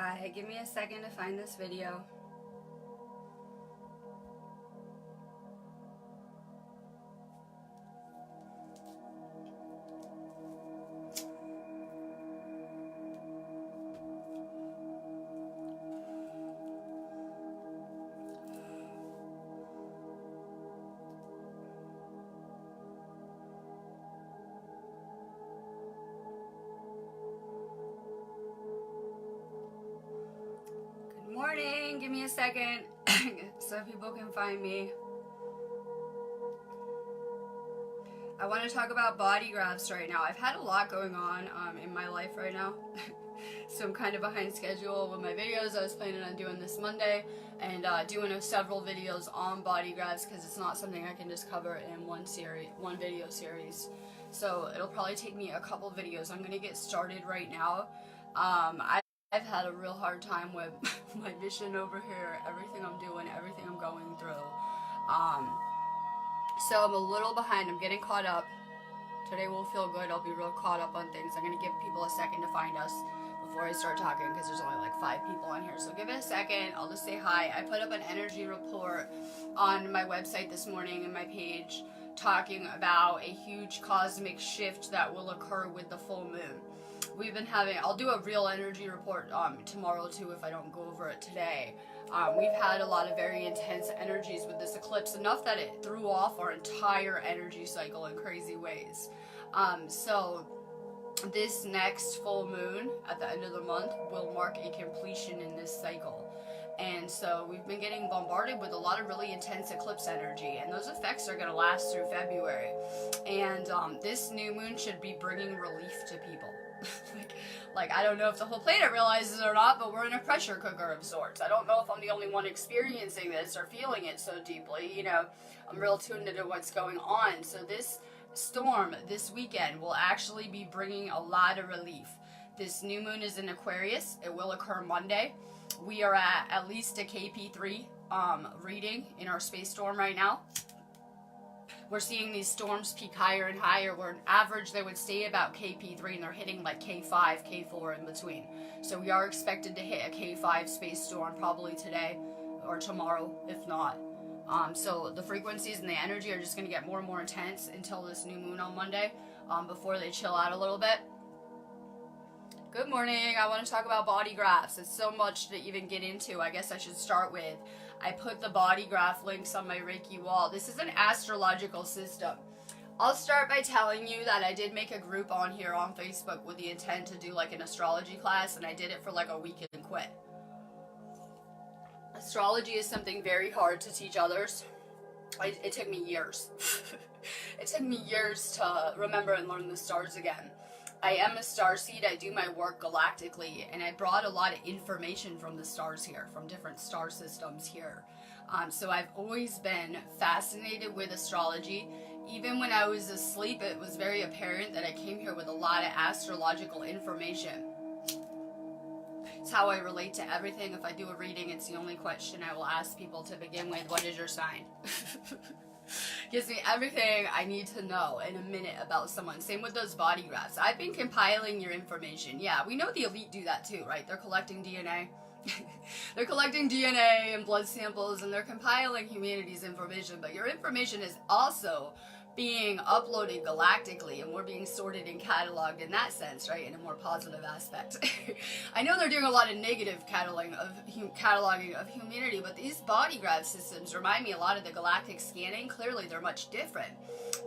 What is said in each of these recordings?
Hi, give me a second to find this video. Good morning, give me a second so people can find me. I want to talk about body grafts right now. I've had a lot going on in my life right now. So I'm kind of behind schedule with my videos. I was planning on doing this Monday and doing several videos on body grafts because it's not something I can just cover in one video series. So it'll probably take me a couple videos. I'm going to get started right now. I've had a real hard time with my mission over here, everything I'm doing, everything I'm going through. So I'm a little behind. I'm getting caught up. Today will feel good. I'll be real caught up on things. I'm going to give people a second to find us before I start talking because there's only like 5 people on here. So give it a second. I'll just say hi. I put up an energy report on my website this morning and my page talking about a huge cosmic shift that will occur with the full moon. We've been having, I'll do a real energy report tomorrow too if I don't go over it today. We've had a lot of very intense energies with this eclipse, enough that it threw off our entire energy cycle in crazy ways. So this next full moon at the end of the month will mark a completion in this cycle. And so we've been getting bombarded with a lot of really intense eclipse energy, and those effects are going to last through February. And this new moon should be bringing relief to people. like I don't know if the whole planet realizes it or not, but we're in a pressure cooker of sorts. I don't know if I'm the only one experiencing this or feeling it so deeply. You know, I'm real tuned into what's going on. So this storm this weekend will actually be bringing a lot of relief. This new moon is in Aquarius. It will occur Monday. We are at least a KP3 reading in our space storm right now. We're seeing these storms peak higher and higher, where on average they would stay about KP3 and they're hitting like K5, K4 in between. So we are expected to hit a K5 space storm probably today or tomorrow, if not. So the frequencies and the energy are just going to get more and more intense until this new moon on Monday, before they chill out a little bit. Good morning. I want to talk about body grafts. It's so much to even get into. I guess I should start with, I put the body graft links on my Reiki wall. This is an astrological system. I'll start by telling you that I did make a group on here on Facebook with the intent to do like an astrology class, and I did it for like a week and quit. Astrology is something very hard to teach others. It took me years. It took me years to remember and learn the stars again. I am a starseed. I do my work galactically, and I brought a lot of information from the stars here, from different star systems here. So I've always been fascinated with astrology. Even when I was asleep, it was very apparent that I came here with a lot of astrological information. It's how I relate to everything. If I do a reading, it's the only question I will ask people to begin with. What is your sign? Gives me everything I need to know in a minute about someone. Same with those body grafts. I've been compiling your information. Yeah, we know the elite do that too, right? They're collecting DNA. They're collecting DNA and blood samples, and they're compiling humanity's information. But your information is also being uploaded galactically, and we're being sorted and cataloged in that sense, right? In a more positive aspect. I know they're doing a lot of negative cataloging of humanity, but these body graft systems remind me a lot of the galactic scanning. Clearly, they're much different.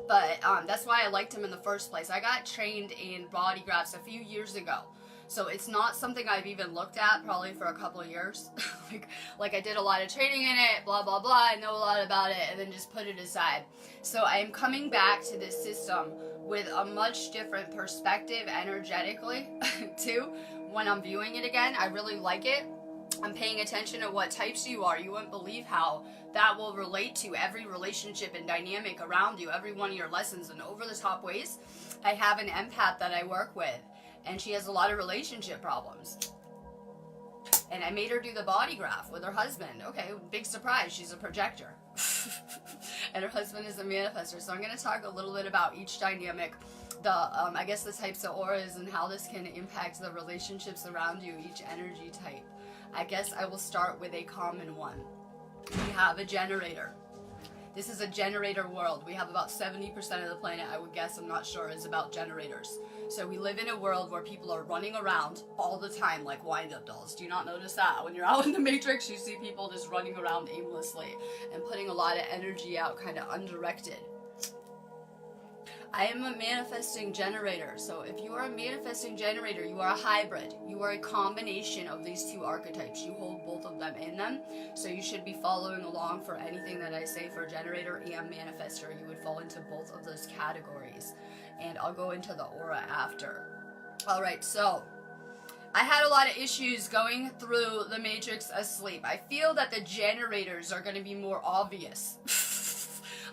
But that's why I liked them in the first place. I got trained in body grafts a few years ago. So it's not something I've even looked at probably for a couple of years. like I did a lot of training in it, blah, blah, blah. I know a lot about it, and then just put it aside. So I am coming back to this system with a much different perspective energetically, too, when I'm viewing it again. I really like it. I'm paying attention to what types you are. You wouldn't believe how that will relate to every relationship and dynamic around you, every one of your lessons in over-the-top ways. I have an empath that I work with, and she has a lot of relationship problems. And I made her do the body graft with her husband. Okay, big surprise, she's a projector. And her husband is a manifestor. So I'm going to talk a little bit about each dynamic I guess the types of auras and how this can impact the relationships around you, each energy type. I guess I will start with a common one. We have a generator. This is a generator world. We have about 70% of the planet, I would guess, I'm not sure, is about generators. So we live in a world where people are running around all the time like wind-up dolls. Do you not notice that? When you're out in the Matrix, you see people just running around aimlessly and putting a lot of energy out kind of undirected. I am a manifesting generator. So if you are a manifesting generator, you are a hybrid. You are a combination of these two archetypes. You hold both of them in them. So you should be following along for anything that I say for generator and manifestor. You would fall into both of those categories. And I'll go into the aura after. Alright, so I had a lot of issues going through the Matrix asleep. I feel that the generators are going to be more obvious.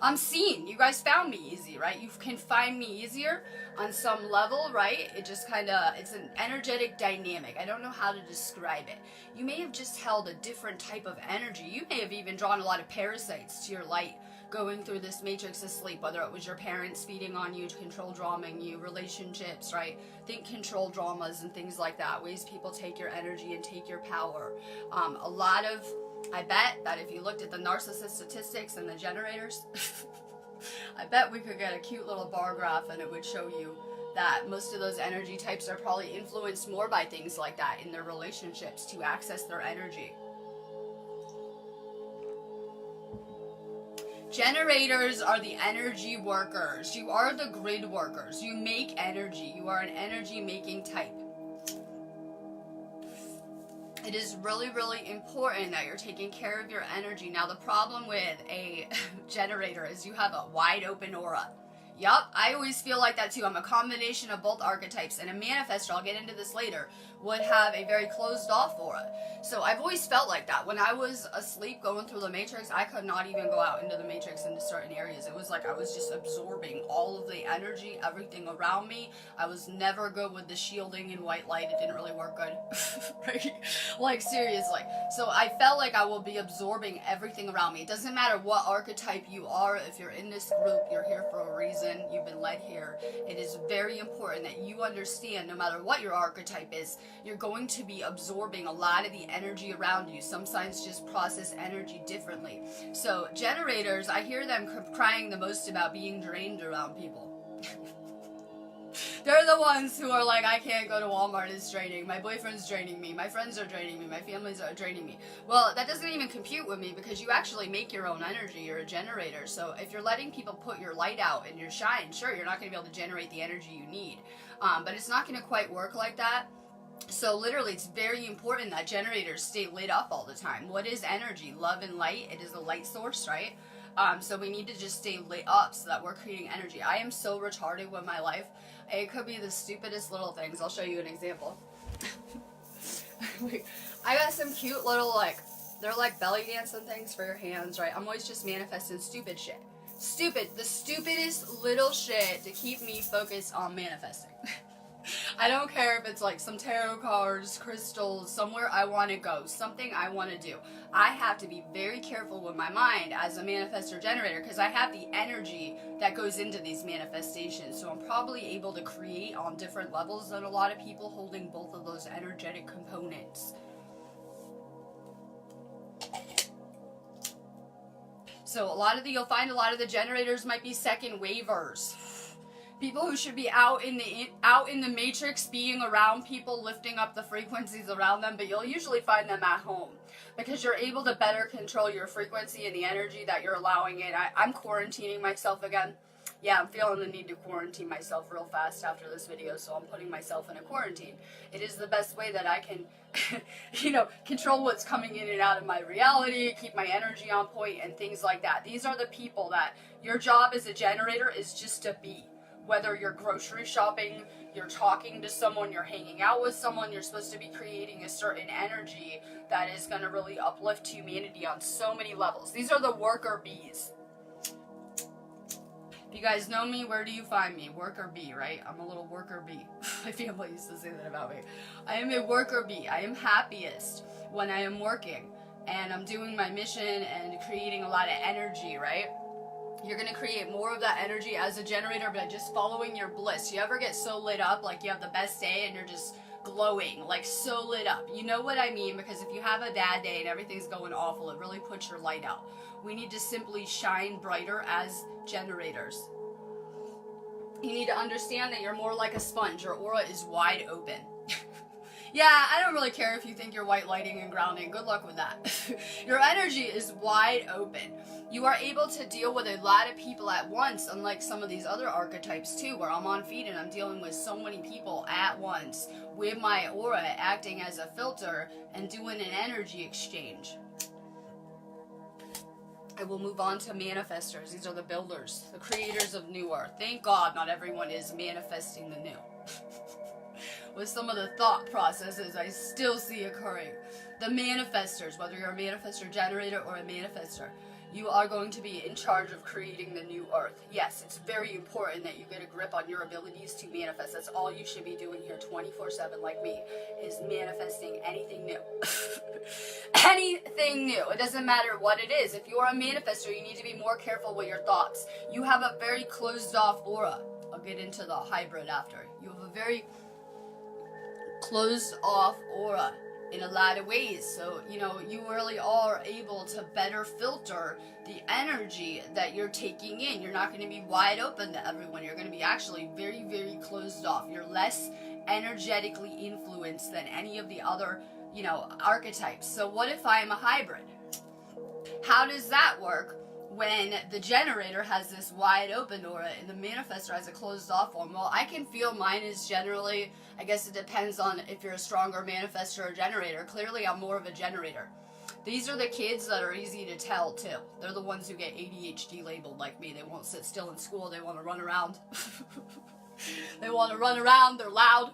I'm seen. You guys found me easy, right? You can find me easier on some level, right? It just kind of, it's an energetic dynamic. I don't know how to describe it. You may have just held a different type of energy. You may have even drawn a lot of parasites to your light going through this Matrix asleep, whether it was your parents feeding on you, control drawing you, relationships, right? Think control dramas and things like that, ways people take your energy and take your power. A lot of, I bet that if you looked at the narcissist statistics and the generators, I bet we could get a cute little bar graph and it would show you that most of those energy types are probably influenced more by things like that in their relationships to access their energy. Generators are the energy workers. You are the grid workers. You make energy. You are an energy making type. It is really, really important that you're taking care of your energy. Now, the problem with a generator is you have a wide open aura. Yup, I always feel like that too. I'm a combination of both archetypes, and a manifestor, I'll get into this later, would have a very closed off aura. So I've always felt like that. When I was asleep going through the Matrix, I could not even go out into the Matrix into certain areas. It was like I was just absorbing all of the energy, everything around me. I was never good with the shielding and white light. It didn't really work good. Right? Like, seriously. So I felt like I will be absorbing everything around me. It doesn't matter what archetype you are. If you're in this group, you're here for a reason. You've been led here. It is very important that you understand, no matter what your archetype is, you're going to be absorbing a lot of the energy around you. Some signs just process energy differently. So generators, I hear them crying the most about being drained around people. They're the ones who are like, I can't go to Walmart, it's draining. My boyfriend's draining me. My friends are draining me. My families are draining me. Well, that doesn't even compute with me because you actually make your own energy. You're a generator. So if you're letting people put your light out and your shine, sure, you're not going to be able to generate the energy you need. But it's not going to quite work like that. So literally, it's very important that generators stay lit up all the time. What is energy? Love and light. It is a light source, right? So we need to just stay lit up so that we're creating energy. I am so retarded with my life. It could be the stupidest little things. I'll show you an example. I got some cute little, like, they're like belly dancing things for your hands, right? I'm always just manifesting stupid shit. Stupid. The stupidest little shit to keep me focused on manifesting. I don't care if it's like some tarot cards, crystals, somewhere I want to go, something I want to do. I have to be very careful with my mind as a manifestor generator because I have the energy that goes into these manifestations. So I'm probably able to create on different levels than a lot of people holding both of those energetic components. So you'll find a lot of the generators might be second wavers. People who should be out in the Matrix, being around people, lifting up the frequencies around them, but you'll usually find them at home because you're able to better control your frequency and the energy that you're allowing in. I'm quarantining myself again. Yeah, I'm feeling the need to quarantine myself real fast after this video, so I'm putting myself in a quarantine. It is the best way that I can, control what's coming in and out of my reality, keep my energy on point, and things like that. These are the people that your job as a generator is just to be. Whether you're grocery shopping, you're talking to someone, you're hanging out with someone, you're supposed to be creating a certain energy that is going to really uplift humanity on so many levels. These are the worker bees. If you guys know me, where do you find me? Worker bee, right? I'm a little worker bee. My family used to say that about me. I am a worker bee. I am happiest when I am working and I'm doing my mission and creating a lot of energy, right? You're going to create more of that energy as a generator by just following your bliss. You ever get so lit up, like you have the best day and you're just glowing, like so lit up? You know what I mean? Because if you have a bad day and everything's going awful, it really puts your light out. We need to simply shine brighter as generators. You need to understand that you're more like a sponge. Your aura is wide open. Yeah, I don't really care if you think you're white lighting and grounding. Good luck with that. Your energy is wide open. You are able to deal with a lot of people at once, unlike some of these other archetypes too, where I'm on feed and I'm dealing with so many people at once with my aura acting as a filter and doing an energy exchange. I will move on to manifestors. These are the builders, the creators of New Earth. Thank God not everyone is manifesting the new. With some of the thought processes I still see occurring. The manifestors, whether you're a manifestor generator or a manifestor, you are going to be in charge of creating the new earth. Yes, it's very important that you get a grip on your abilities to manifest. That's all you should be doing here 24/7 like me, is manifesting anything new. Anything new. It doesn't matter what it is. If you're a manifestor, you need to be more careful with your thoughts. You have a very closed off aura. I'll get into the hybrid after. You have a very closed off aura in a lot of ways, so you really are able to better filter the energy that you're taking in. You're not going to be wide open to everyone. You're going to be actually very, very closed off. You're less energetically influenced than any of the other archetypes. So what if I'm a hybrid? How does that work when the generator has this wide open aura and the manifestor has a closed off one? Well, I can feel mine is generally, I guess it depends on if you're a stronger manifestor or generator. Clearly, I'm more of a generator. These are the kids that are easy to tell, too. They're the ones who get ADHD labeled like me. They won't sit still in school. They want to run around. They want to run around. They're loud.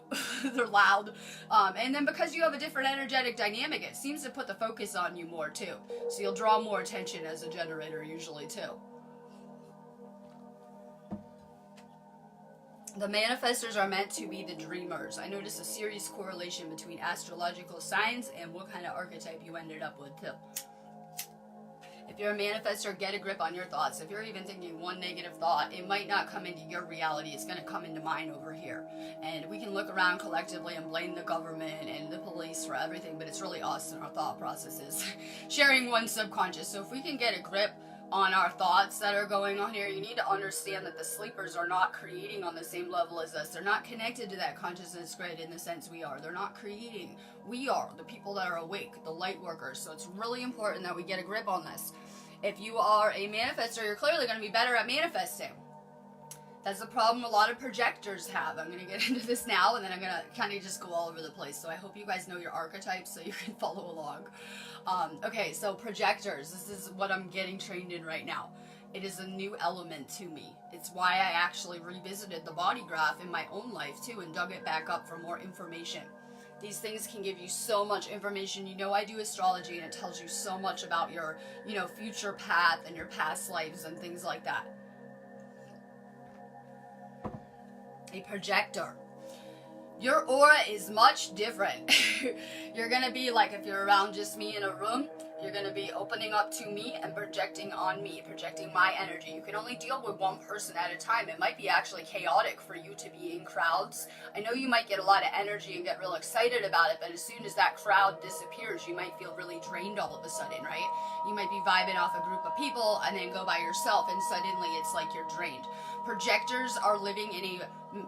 They're loud. And then because you have a different energetic dynamic, it seems to put the focus on you more, too. So you'll draw more attention as a generator usually, too. The manifestors are meant to be the dreamers. I noticed a serious correlation between astrological signs and what kind of archetype you ended up with, too. If you're a manifestor, get a grip on your thoughts. If you're even thinking one negative thought, it might not come into your reality. It's going to come into mine over here. And we can look around collectively and blame the government and the police for everything, but it's really us and our thought processes sharing one subconscious. So if we can get a grip on our thoughts that are going on here, you need to understand that the sleepers are not creating on the same level as us. They're not connected to that consciousness grid in the sense we are. They're not creating. We are the people that are awake, the light workers. So it's really important that we get a grip on this. If you are a manifestor, you're clearly going to be better at manifesting. That's the problem a lot of projectors have. I'm going to get into this now, and then I'm going to kind of just go all over the place. So I hope you guys know your archetypes so you can follow along. Okay, so projectors. This is what I'm getting trained in right now. It is a new element to me. It's why I actually revisited the body graph in my own life, too, and dug it back up for more information. These things can give you so much information. I do astrology, and it tells you so much about your, future path and your past lives and things like that. A projector. Your aura is much different. You're going to be like, if you're around just me in a room, you're going to be opening up to me and projecting on me, projecting my energy. You can only deal with one person at a time. It might be actually chaotic for you to be in crowds. I know you might get a lot of energy and get real excited about it, but as soon as that crowd disappears, you might feel really drained all of a sudden, right? You might be vibing off a group of people and then go by yourself, and suddenly it's like you're drained. Projectors are living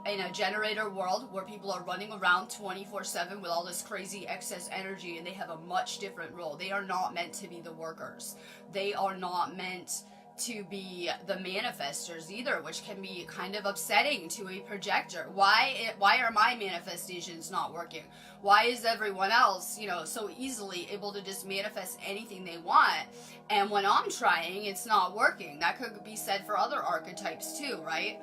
in a generator world where people are running around 24/7 with all this crazy excess energy, and they have a much different role. They are not meant to be the workers. They are not meant to be the manifestors either, which can be kind of upsetting to a projector. Why are my manifestations not working? Why is everyone else, so easily able to just manifest anything they want? And when I'm trying, it's not working. That could be said for other archetypes too, right?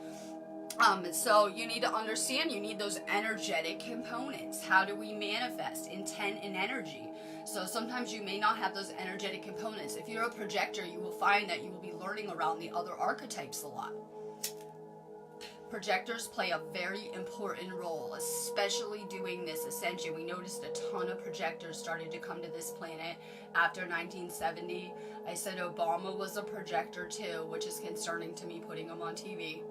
So you need to understand, you need those energetic components. How do we manifest? Intent and energy. So sometimes you may not have those energetic components. If you're a projector, you will find that you will be learning around the other archetypes a lot. Projectors play a very important role, especially doing this ascension. We noticed a ton of projectors started to come to this planet after 1970. I said Obama was a projector too, which is concerning to me, putting him on TV.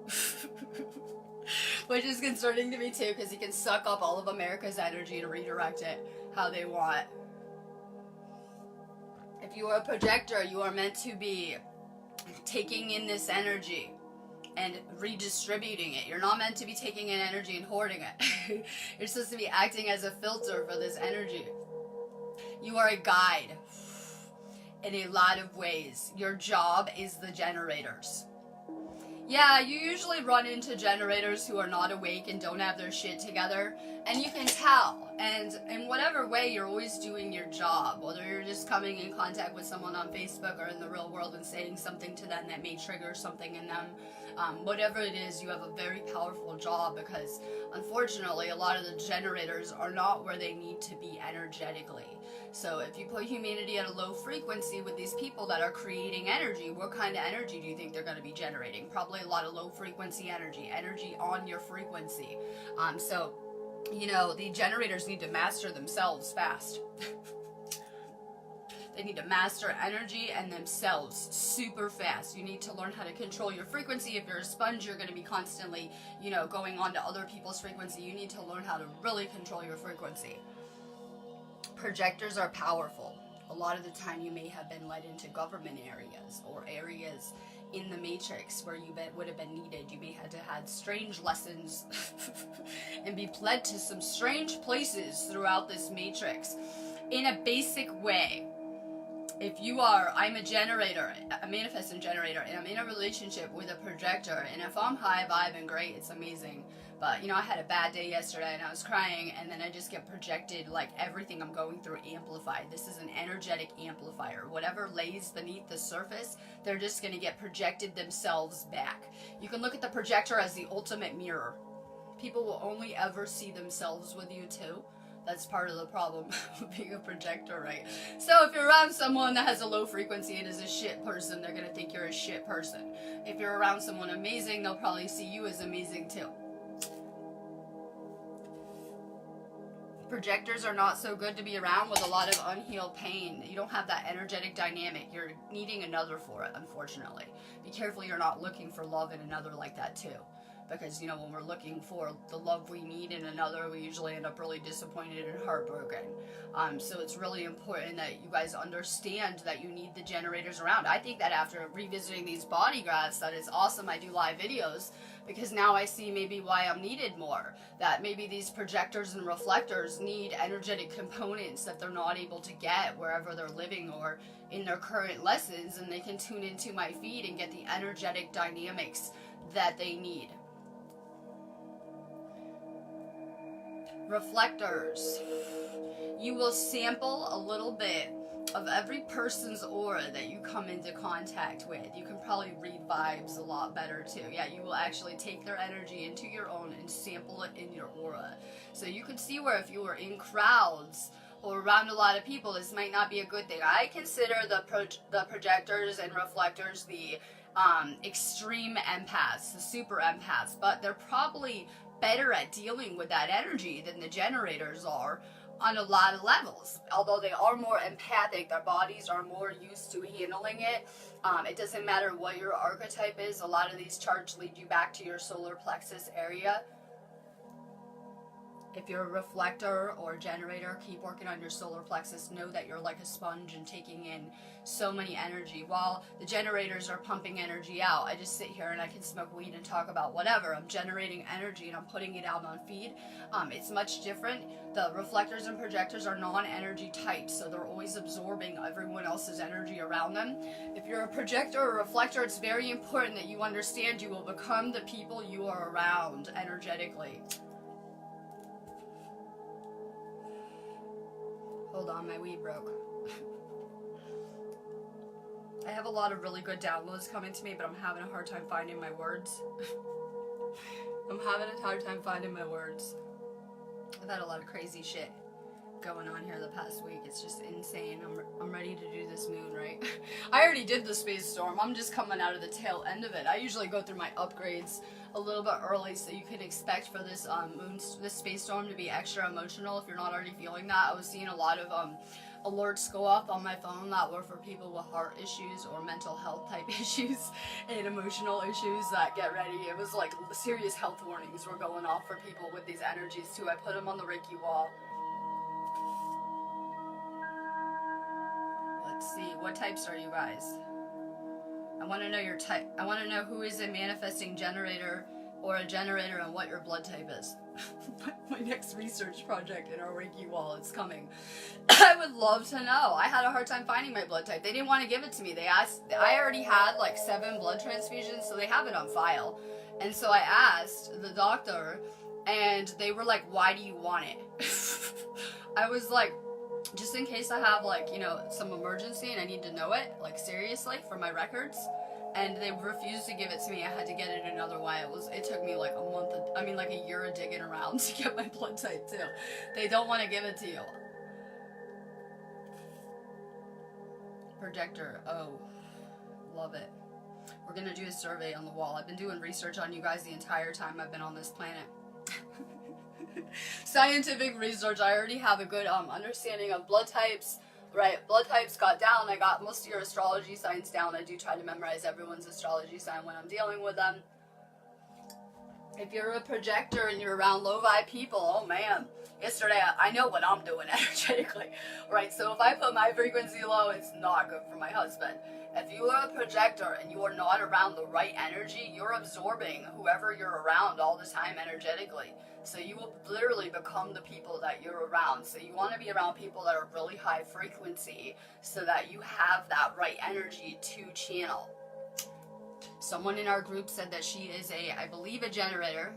Which is concerning to me too, because he can suck up all of America's energy to redirect it how they want. If you are a projector, you are meant to be taking in this energy and redistributing it. You're not meant to be taking in energy and hoarding it. You're supposed to be acting as a filter for this energy. You are a guide in a lot of ways. Your job is the generators. Yeah, you usually run into generators who are not awake and don't have their shit together, and you can tell. And in whatever way, you're always doing your job, whether you're just coming in contact with someone on Facebook or in the real world and saying something to them that may trigger something in them. Whatever it is, you have a very powerful job, because unfortunately a lot of the generators are not where they need to be energetically. So if you put humanity at a low frequency with these people that are creating energy, what kind of energy do you think they're going to be generating? Probably a lot of low frequency energy on your frequency. So you know, the generators need to master themselves fast. They need to master energy and themselves super fast. You need to learn how to control your frequency. If you're a sponge, you're going to be constantly, you know, going on to other people's frequency. You need to learn how to really control your frequency. Projectors are powerful. A lot of the time you may have been led into government areas or areas in the matrix where you would have been needed. You may have had strange lessons and be led to some strange places throughout this matrix. In a basic way, if you are, I'm a generator, a manifesting generator, and I'm in a relationship with a projector, and if I'm high vibe and great, it's amazing. But, you know, I had a bad day yesterday and I was crying, and then I just get projected, like everything I'm going through amplified. This is an energetic amplifier. Whatever lays beneath the surface, they're just going to get projected themselves back. You can look at the projector as the ultimate mirror. People will only ever see themselves with you too. That's part of the problem of being a projector, right? So if you're around someone that has a low frequency and is a shit person, they're going to think you're a shit person. If you're around someone amazing, they'll probably see you as amazing too. Projectors are not so good to be around with a lot of unhealed pain. You don't have that energetic dynamic. You're needing another for it, unfortunately. Be careful you're not looking for love in another like that too. Because, you know, when we're looking for the love we need in another, we usually end up really disappointed and heartbroken. So it's really important that you guys understand that you need the generators around. I think that after revisiting these body graphs, that it's awesome I do live videos, because now I see maybe why I'm needed more. That maybe these projectors and reflectors need energetic components that they're not able to get wherever they're living or in their current lessons, and they can tune into my feed and get the energetic dynamics that they need. Reflectors. You will sample a little bit of every person's aura that you come into contact with. You can probably read vibes a lot better too. Yeah, you will actually take their energy into your own and sample it in your aura. So you could see where if you were in crowds or around a lot of people, this might not be a good thing. I consider the projectors and reflectors the extreme empaths, the super empaths, but they're probably better at dealing with that energy than the generators are on a lot of levels. Although they are more empathic, their bodies are more used to handling it. It doesn't matter what your archetype is. A lot of these charts lead you back to your solar plexus area. If you're a reflector or a generator, keep working on your solar plexus. Know that you're like a sponge and taking in so many energy. While the generators are pumping energy out, I just sit here and I can smoke weed and talk about whatever. I'm generating energy and I'm putting it out on feed. It's much different. The reflectors and projectors are non-energy types, so they're always absorbing everyone else's energy around them. If you're a projector or a reflector, it's very important that you understand you will become the people you are around energetically. Hold on, my weed broke. I have a lot of really good downloads coming to me, but I'm having a hard time finding my words. I'm having a hard time finding my words. I've had a lot of crazy shit going on here the past week. It's just insane. I'm ready to do this moon, right? I already did the space storm. I'm just coming out of the tail end of it. I usually go through my upgrades a little bit early, so you can expect for this this space storm to be extra emotional if you're not already feeling that. I was seeing a lot of alerts go off on my phone that were for people with heart issues or mental health type issues and emotional issues that get ready. It was like serious health warnings were going off for people with these energies too. I put them on the Reiki wall. Let's see, what types are you guys? I want to know your type. I want to know who is a manifesting generator or a generator and what your blood type is. My next research project in our Reiki wall is coming. I would love to know. I had a hard time finding my blood type. They didn't want to give it to me. They asked, I already had like 7 blood transfusions, so they have it on file. And so I asked the doctor, and they were like, why do you want it? I was like, just in case I have like, you know, some emergency and I need to know it, like seriously, for my records. And they refused to give it to me. I had to get it another way. It took me like a year of digging around to get my blood type too. They don't want to give it to you. Projector, oh, love it. We're gonna do a survey on the wall. I've been doing research on you guys the entire time I've been on this planet. Scientific research. I already have a good understanding of blood types. Right, blood types got down. I got most of your astrology signs down. I do try to memorize everyone's astrology sign when I'm dealing with them. If you're a projector and you're around low vibe people, oh man, yesterday I know what I'm doing energetically, right? So if I put my frequency low, it's not good for my husband. If you are a projector and you are not around the right energy, you're absorbing whoever you're around all the time energetically. So you will literally become the people that you're around. So you want to be around people that are really high frequency so that you have that right energy to channel. Someone in our group said that she is I believe a generator,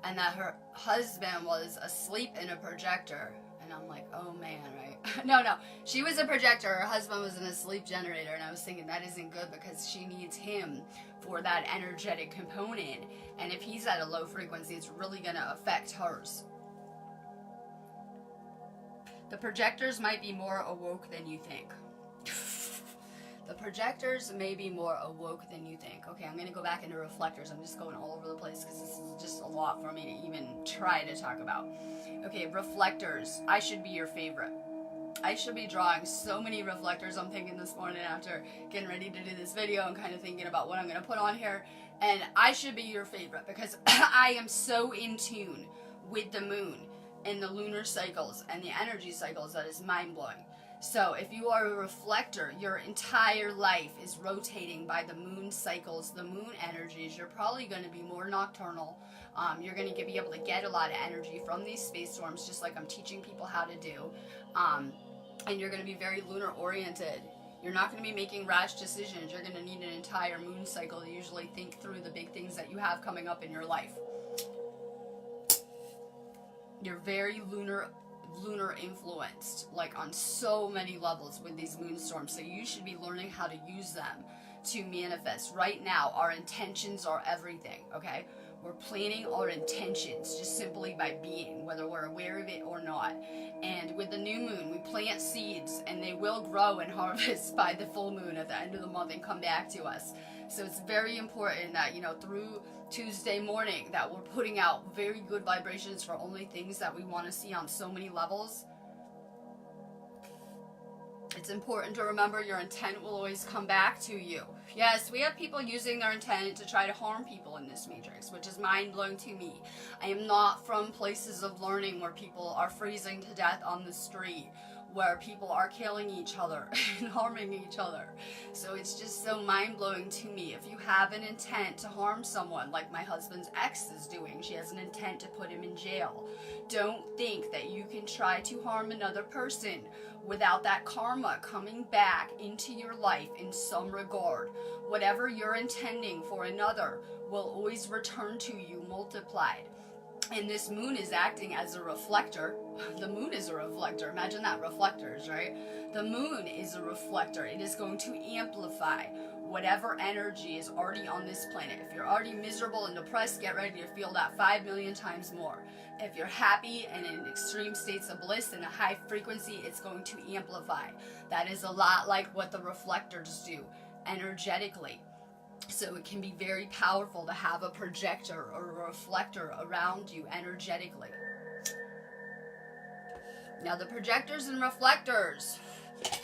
and that her husband was asleep in a projector. And I'm like, oh man, right? No, she was a projector. Her husband was an asleep generator. And I was thinking that isn't good because she needs him for that energetic component. And if he's at a low frequency, it's really going to affect hers. The projectors might be more awoke than you think. The projectors may be more awoke than you think. Okay, I'm going to go back into reflectors. I'm just going all over the place because this is just a lot for me to even try to talk about. Okay, reflectors. I should be your favorite. I should be drawing so many reflectors. I'm thinking this morning after getting ready to do this video and kind of thinking about what I'm going to put on here. And I should be your favorite because I am so in tune with the moon and the lunar cycles and the energy cycles that is mind-blowing. So if you are a reflector, your entire life is rotating by the moon cycles, the moon energies. You're probably going to be more nocturnal. You're going to be able to get a lot of energy from these space storms, just like I'm teaching people how to do. And you're going to be very lunar oriented. You're not going to be making rash decisions. You're going to need an entire moon cycle to usually think through the big things that you have coming up in your life. You're very lunar influenced, like on so many levels with these moon storms. So you should be learning how to use them to manifest. Right now, our intentions are everything, okay? We're planning our intentions just simply by being, whether we're aware of it or not. And with the new moon, we plant seeds and they will grow and harvest by the full moon at the end of the month and come back to us. So it's very important that, you know, through Tuesday morning that we're putting out very good vibrations for only things that we want to see on so many levels. It's important to remember your intent will always come back to you. Yes, we have people using their intent to try to harm people in this matrix, which is mind-blowing to me. I am not from places of learning where people are freezing to death on the street, where people are killing each other and harming each other. So it's just so mind-blowing to me. If you have an intent to harm someone, like my husband's ex is doing, she has an intent to put him in jail. Don't think that you can try to harm another person without that karma coming back into your life in some regard. Whatever you're intending for another will always return to you multiplied. And this moon is acting as a reflector. The moon is a reflector. Imagine that, reflectors, right? The moon is a reflector. It is going to amplify whatever energy is already on this planet. If you're already miserable and depressed, get ready to feel that 5 million times more. If you're happy and in extreme states of bliss and a high frequency, it's going to amplify. That is a lot like what the reflectors do energetically. So it can be very powerful to have a projector or a reflector around you energetically. Now the projectors and reflectors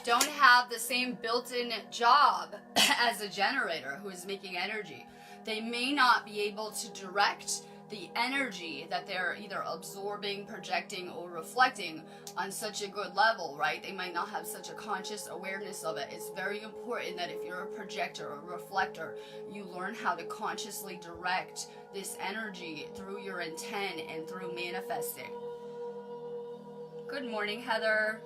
don't have the same built-in job as a generator who is making energy. They may not be able to direct the energy that they're either absorbing, projecting, or reflecting on such a good level, right? They might not have such a conscious awareness of it. It's very important that if you're a projector or reflector, you learn how to consciously direct this energy through your intent and through manifesting. Good morning, Heather.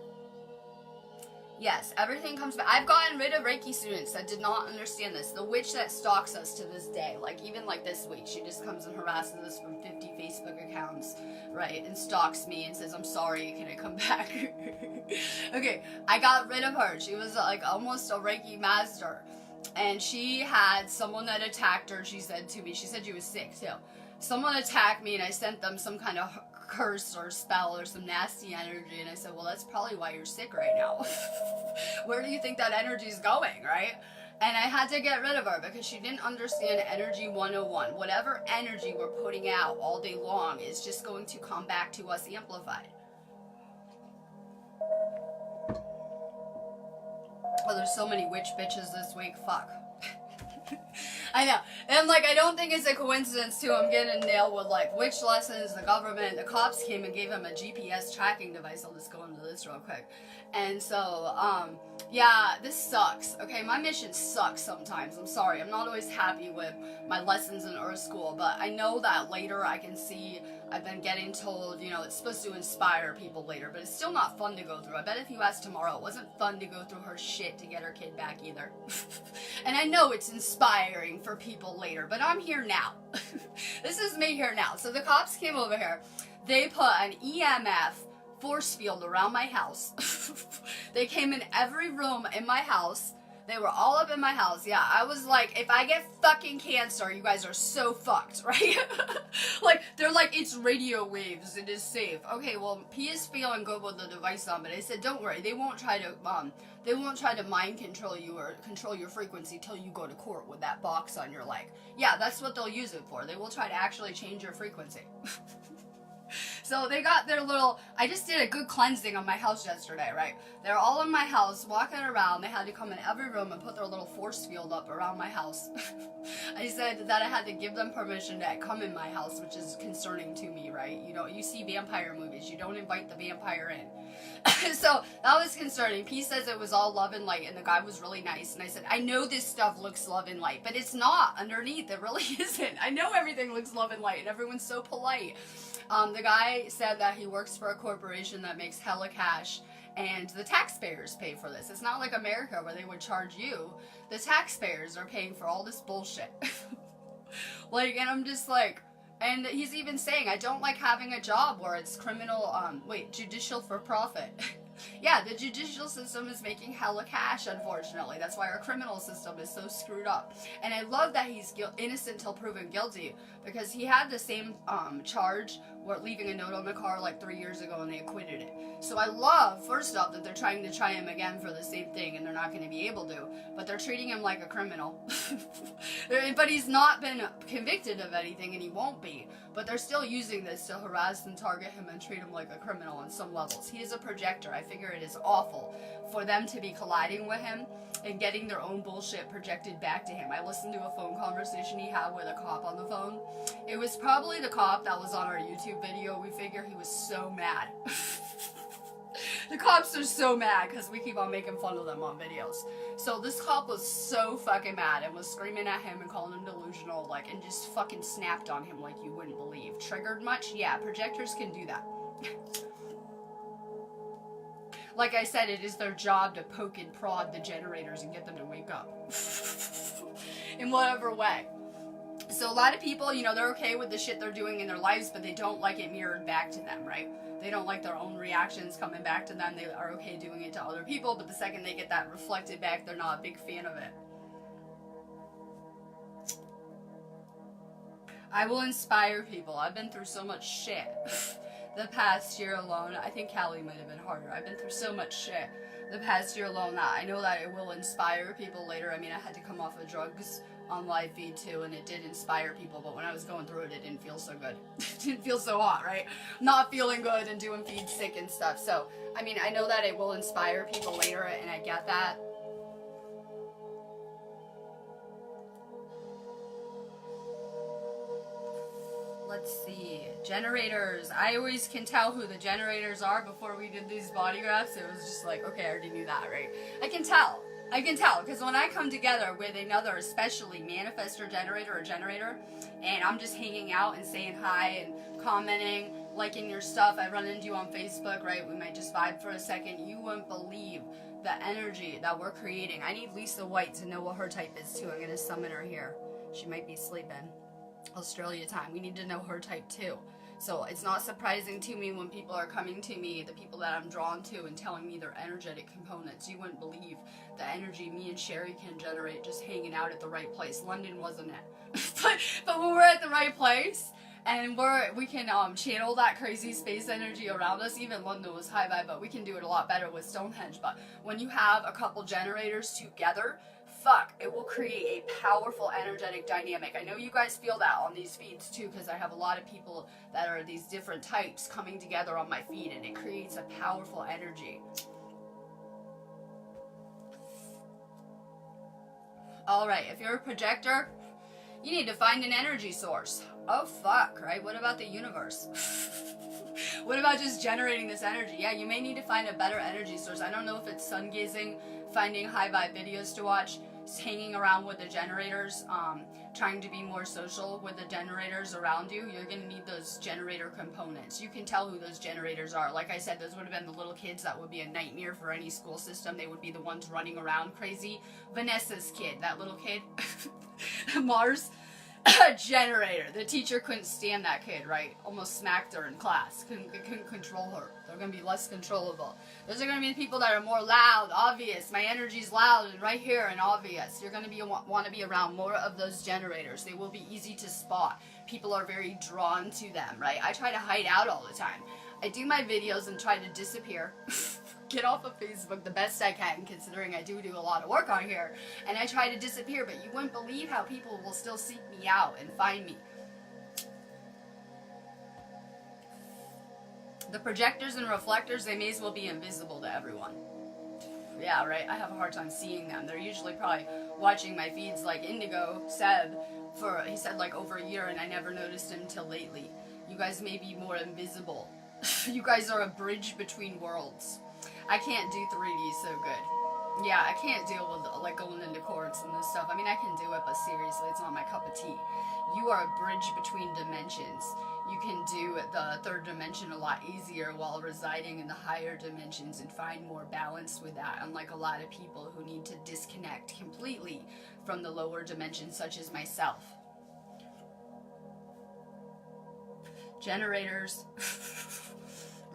Yes, everything comes back. I've gotten rid of Reiki students that did not understand this. The witch that stalks us to this day, like even like this week, she just comes and harasses us from 50 Facebook accounts, right? And stalks me and says, I'm sorry, can I come back? Okay, I got rid of her. She was like almost a Reiki master. And she had someone that attacked her, she said to me. She said she was sick too. Someone attacked me and I sent them some kind of curse or spell or some nasty energy, and I said, well, that's probably why you're sick right now. Where do you think that energy is going, right? And I had to get rid of her because she didn't understand energy 101. Whatever energy we're putting out all day long is just going to come back to us amplified. Oh, there's so many witch bitches this week. Fuck. I know. And like, I don't think it's a coincidence too. I'm getting nailed with like witch lessons, the government, the cops came and gave him a GPS tracking device. I'll just go into this real quick. And so, yeah, this sucks. Okay, my mission sucks sometimes. I'm sorry. I'm not always happy with my lessons in Earth School, but I know that later I can see, I've been getting told, you know, it's supposed to inspire people later, but it's still not fun to go through. I bet if you asked tomorrow, it wasn't fun to go through her shit to get her kid back either. And I know it's inspiring for people later, but I'm here now. This is me here now. So the cops came over here. They put an EMF force field around my house. They came in every room in my house. They were all up in my house. Yeah, I was like, if I get fucking cancer, you guys are so fucked, right? Like, they're like, it's radio waves, it is safe. Okay, well, P is feeling good with the device on, but I said, don't worry, they won't try to mind control you or control your frequency till you go to court with that box on your leg. Yeah, that's what they'll use it for. They will try to actually change your frequency. So they got their little, I just did a good cleansing on my house yesterday, right? They're all in my house, walking around. They had to come in every room and put their little force field up around my house. I said that I had to give them permission to come in my house, which is concerning to me, right? You know, you see vampire movies, you don't invite the vampire in. So that was concerning. P says it was all love and light, and the guy was really nice. And I said, I know this stuff looks love and light, but it's not underneath. It really isn't. I know everything looks love and light, and everyone's so polite. The guy said that he works for a corporation that makes hella cash, and the taxpayers pay for this. It's not like America where they would charge you. The taxpayers are paying for all this bullshit. Like, and I'm just like, and he's even saying, I don't like having a job where it's criminal, judicial for profit. Yeah, the judicial system is making hella cash, unfortunately. That's why our criminal system is so screwed up. And I love that he's innocent till proven guilty, because he had the same charge or leaving a note on the car like 3 years ago and they acquitted it. So I love, first off, that they're trying to try him again for the same thing and they're not going to be able to, but they're treating him like a criminal. But he's not been convicted of anything and he won't be, but they're still using this to harass and target him and treat him like a criminal on some levels. He is a projector. I figure it is awful for them to be colliding with him and getting their own bullshit projected back to him. I listened to a phone conversation he had with a cop on the phone. It was probably the cop that was on our YouTube video. We figure he was so mad. The cops are so mad because we keep on making fun of them on videos. So this cop was so fucking mad and was screaming at him and calling him delusional, like, and just fucking snapped on him like you wouldn't believe. Triggered much? Yeah, projectors can do that. Like I said, it is their job to poke and prod the generators and get them to wake up. In whatever way. So a lot of people, you know, they're okay with the shit they're doing in their lives, but they don't like it mirrored back to them, right? They don't like their own reactions coming back to them. They are okay doing it to other people, but the second they get that reflected back, they're not a big fan of it. I will inspire people. I've been through so much shit. The past year alone, I think Callie might have been harder. I've been through so much shit the past year alone that I know that it will inspire people later. I mean, I had to come off of drugs on live feed too, and it did inspire people, but when I was going through it, it didn't feel so good. It didn't feel so hot, right? Not feeling good and doing feed sick and stuff. So, I mean, I know that it will inspire people later, and I get that. Let's see. Generators. I always can tell who the generators are before we did these body graphs. It was just like, okay, I already knew that, right? I can tell, because when I come together with another, especially manifestor generator or generator, and I'm just hanging out and saying hi and commenting, liking your stuff, I run into you on Facebook, right? We might just vibe for a second. You wouldn't believe the energy that we're creating. I need Lisa White to know what her type is too. I'm going to summon her here. She might be sleeping. Australia time. We need to know her type too. So it's not surprising to me when people are coming to me, the people that I'm drawn to, and telling me their energetic components. You wouldn't believe the energy me and Sherry can generate just hanging out at the right place. London wasn't it. but when we're at the right place and we can channel that crazy space energy around us. Even London was high vibe, but we can do it a lot better with Stonehenge. But when you have a couple generators together, it will create a powerful energetic dynamic. I know you guys feel that on these feeds too, because I have a lot of people that are these different types coming together on my feed, and it creates a powerful energy. Alright, if you're a projector, you need to find an energy source. Oh fuck, right? What about the universe? What about just generating this energy? Yeah, you may need to find a better energy source. I don't know if it's sun gazing, finding high vibe videos to watch, hanging around with the generators, trying to be more social with the generators around you. You're going to need those generator components. You can tell who those generators are. Like I said, those would have been the little kids that would be a nightmare for any school system. They would be the ones running around crazy. Vanessa's kid, that little kid, Mars, generator. The teacher couldn't stand that kid, right? Almost smacked her in class. Couldn't control her. They're going to be less controllable. Those are going to be the people that are more loud, obvious. My energy's loud and right here and obvious. You're going to want to be around more of those generators. They will be easy to spot. People are very drawn to them, right? I try to hide out all the time. I do my videos and try to disappear. Get off of Facebook the best I can, considering I do a lot of work on here. And I try to disappear, but you wouldn't believe how people will still seek me out and find me. The projectors and reflectors, they may as well be invisible to everyone. Yeah, right? I have a hard time seeing them. They're usually probably watching my feeds like Indigo, Seb, he said like over a year, and I never noticed him until lately. You guys may be more invisible. You guys are a bridge between worlds. I can't do 3D so good. Yeah, I can't deal with like going into chords and this stuff. I mean, I can do it, but seriously, it's not my cup of tea. You are a bridge between dimensions. You can do the third dimension a lot easier while residing in the higher dimensions and find more balance with that, unlike a lot of people who need to disconnect completely from the lower dimensions, such as myself. Generators.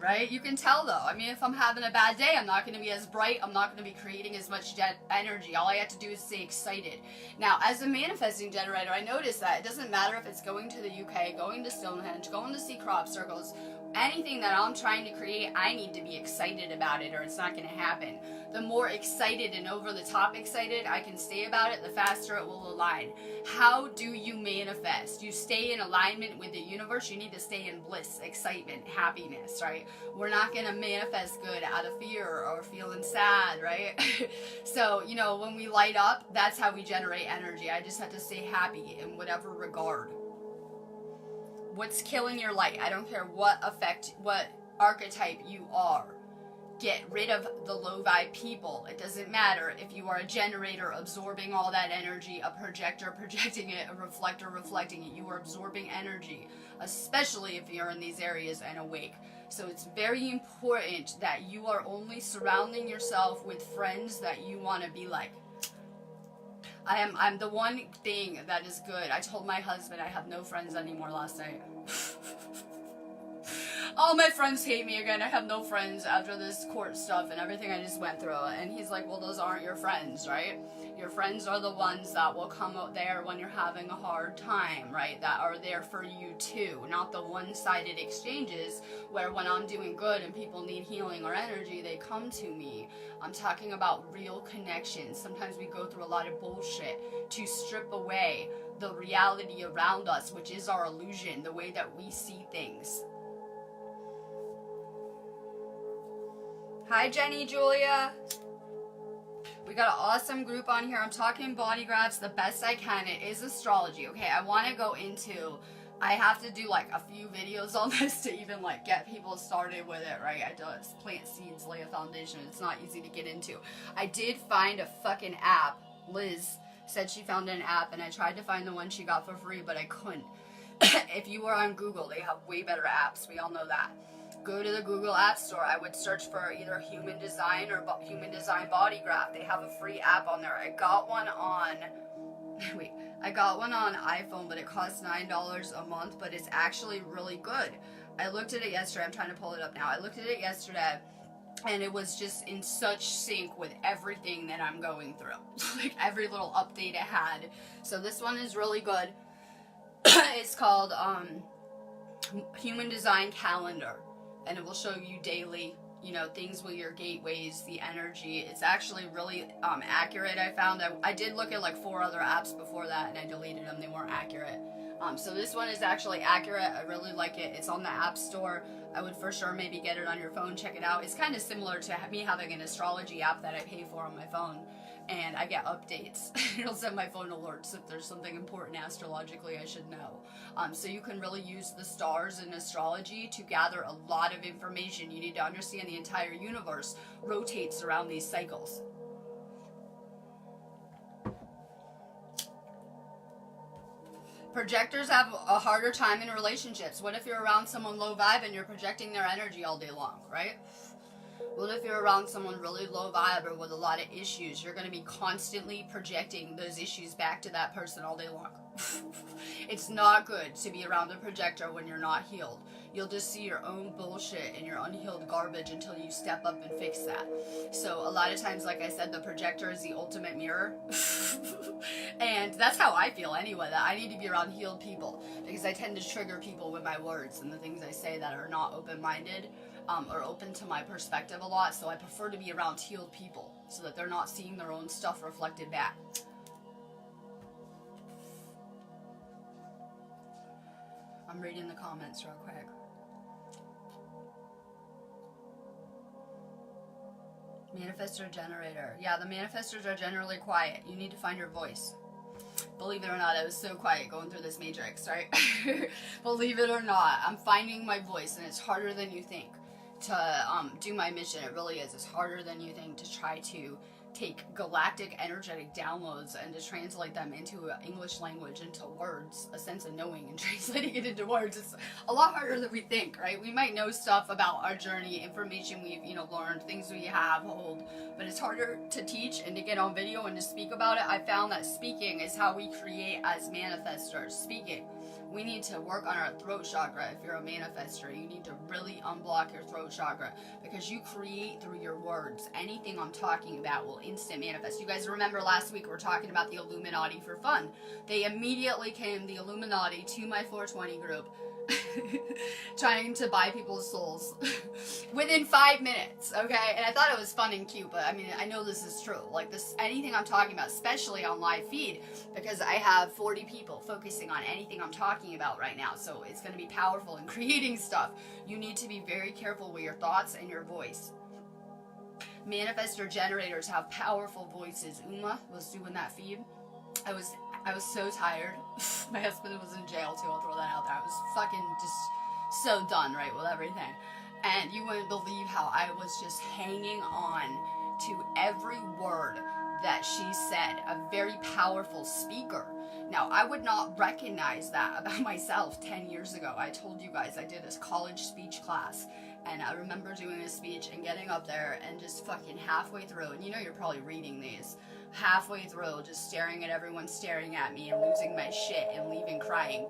Right? You can tell though. I mean, if I'm having a bad day, I'm not going to be as bright. I'm not going to be creating as much energy. All I have to do is stay excited. Now, as a manifesting generator, I noticed that it doesn't matter if it's going to the UK, going to Stonehenge, going to see crop circles, anything that I'm trying to create, I need to be excited about it or it's not going to happen. The more excited and over the top excited I can stay about it, the faster it will align. How do you manifest? You stay in alignment with the universe. You need to stay in bliss, excitement, happiness, right? We're not going to manifest good out of fear or feeling sad, right? So, you know, when we light up, that's how we generate energy. I just have to stay happy in whatever regard. What's killing your light? I don't care what archetype you are. Get rid of the low vibe people. It doesn't matter if you are a generator absorbing all that energy, a projector projecting it, a reflector reflecting it. You are absorbing energy, especially if you're in these areas and awake. So it's very important that you are only surrounding yourself with friends that you want to be like. I'm the one thing that is good. I told my husband I have no friends anymore last night. all my friends hate me again. I have no friends after this court stuff and everything I just went through. And he's like, well, those aren't your friends, right? Your friends are the ones that will come out there when you're having a hard time, right? That are there for you too, not the one-sided exchanges where when I'm doing good and people need healing or energy, they come to me. I'm talking about real connections. Sometimes we go through a lot of bullshit to strip away the reality around us, which is our illusion, the way that we see things. Hi, Jenny, Julia. We got an awesome group on here. I'm talking body graphs the best I can. It is astrology, okay? I want to go into, I have to do like a few videos on this to even like get people started with it, right? I just plant seeds, lay a foundation. It's not easy to get into. I did find a fucking app. Liz said she found an app, and I tried to find the one she got for free, but I couldn't. If you were on Google, they have way better apps. We all know that. Go to the Google App Store. I would search for either Human Design or Human Design Body Graph. They have a free app on there. I got one on iPhone, but it costs $9 a month, but it's actually really good. I looked at it yesterday. I'm trying to pull it up now. I looked at it yesterday, and it was just in such sync with everything that I'm going through. Like every little update it had. So this one is really good. It's called Human Design Calendar. And it will show you daily, you know, things with your gateways, the energy. It's actually really accurate, I found. I did look at like 4 other apps before that, and I deleted them. They weren't accurate. So this one is actually accurate. I really like it. It's on the App Store. I would for sure maybe get it on your phone, check it out. It's kind of similar to me having an astrology app that I pay for on my phone. And I get updates. It'll send my phone alerts if there's something important astrologically I should know. So you can really use the stars in astrology to gather a lot of information. You need to understand the entire universe rotates around these cycles. Projectors have a harder time in relationships. What if you're around someone low vibe and you're projecting their energy all day long, right? What if you're around someone really low vibe or with a lot of issues? You're going to be constantly projecting those issues back to that person all day long. It's not good to be around a projector when you're not healed. You'll just see your own bullshit and your unhealed garbage until you step up and fix that. So a lot of times, like I said, the projector is the ultimate mirror. And that's how I feel anyway, that I need to be around healed people, because I tend to trigger people with my words and the things I say that are not open-minded. Or open to my perspective a lot, so I prefer to be around healed people so that they're not seeing their own stuff reflected back. I'm reading the comments real quick. Manifestor generator. Yeah, the manifestors are generally quiet. You need to find your voice. Believe it or not, I was so quiet going through this matrix, right? Believe it or not, I'm finding my voice, and it's harder than you think to do my mission. It really is. It's harder than you think to try to take galactic energetic downloads and to translate them into English language, into words, a sense of knowing, and translating it into words. It's a lot harder than we think, right? We might know stuff about our journey, information we've, learned, things we have, hold, but it's harder to teach and to get on video and to speak about it. I found that speaking is how we create as manifestors. Speaking. We need to work on our throat chakra. If you're a manifestor, you need to really unblock your throat chakra, because you create through your words. Anything I'm talking about will instant manifest. You guys remember last week we were talking about the Illuminati for fun. They immediately came, the Illuminati, to my 420 group, trying to buy people's souls within 5 minutes, okay? And I thought it was fun and cute, but I mean, I know this is true. Like this, anything I'm talking about, especially on live feed, because I have 40 people focusing on anything I'm talking about right now, so it's going to be powerful in creating stuff. You need to be very careful with your thoughts and your voice. Manifestor generators have powerful voices. Uma was doing that feed. I was so tired. My husband was in jail too, I'll throw that out there. I was fucking just so done, right, with everything. And you wouldn't believe how I was just hanging on to every word that she said. A very powerful speaker. Now, I would not recognize that about myself 10 years ago. I told you guys I did this college speech class, and I remember doing a speech and getting up there and just fucking halfway through, and you're probably reading these, halfway through, just staring at everyone staring at me and losing my shit and leaving crying.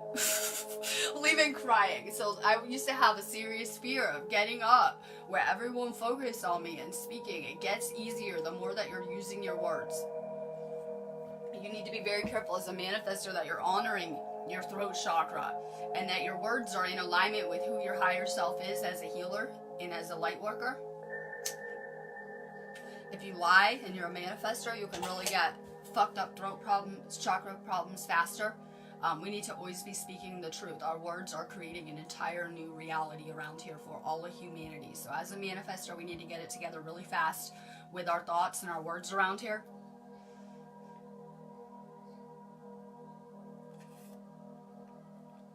leaving crying. So I used to have a serious fear of getting up where everyone focused on me and speaking. It gets easier the more that you're using your words. You need to be very careful as a manifestor that you're honoring your throat chakra and that your words are in alignment with who your higher self is as a healer and as a light worker. If you lie and you're a manifestor, you can really get fucked up throat problems, chakra problems faster. We need to always be speaking the truth. Our words are creating an entire new reality around here for all of humanity. So as a manifestor, we need to get it together really fast with our thoughts and our words around here.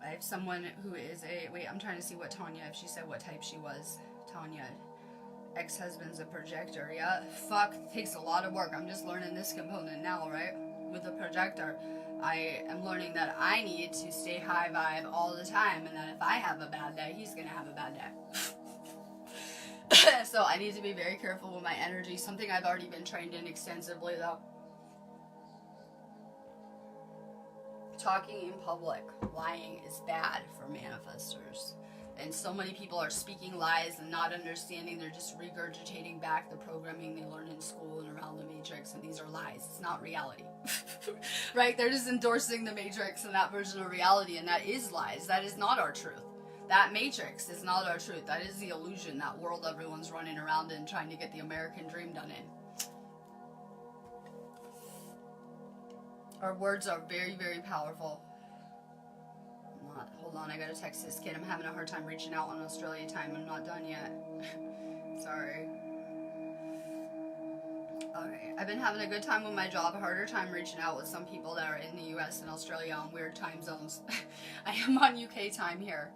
I have someone who is I'm trying to see what Tanya, if she said what type she was. Tanya, ex-husband's a projector. Yeah, fuck, takes a lot of work. I'm just learning this component now, right? With the projector, I am learning that I need to stay high vibe all the time, and that if I have a bad day, he's gonna have a bad day. So I need to be very careful with my energy, something I've already been trained in extensively though. Talking in public, lying is bad for manifestors. And so many people are speaking lies and not understanding. They're just regurgitating back the programming they learned in school and around the Matrix, and these are lies. It's not reality. Right? They're just endorsing the Matrix and that version of reality, and that is lies. That is not our truth. That Matrix is not our truth. That is the illusion, that world everyone's running around in trying to get the American dream done in. Our words are very, very powerful. Hold on, I gotta text this kid. I'm having a hard time reaching out on Australia time. I'm not done yet. Sorry. Okay, I've been having a good time with my job, a harder time reaching out with some people that are in the US and Australia on weird time zones. I am on UK time here.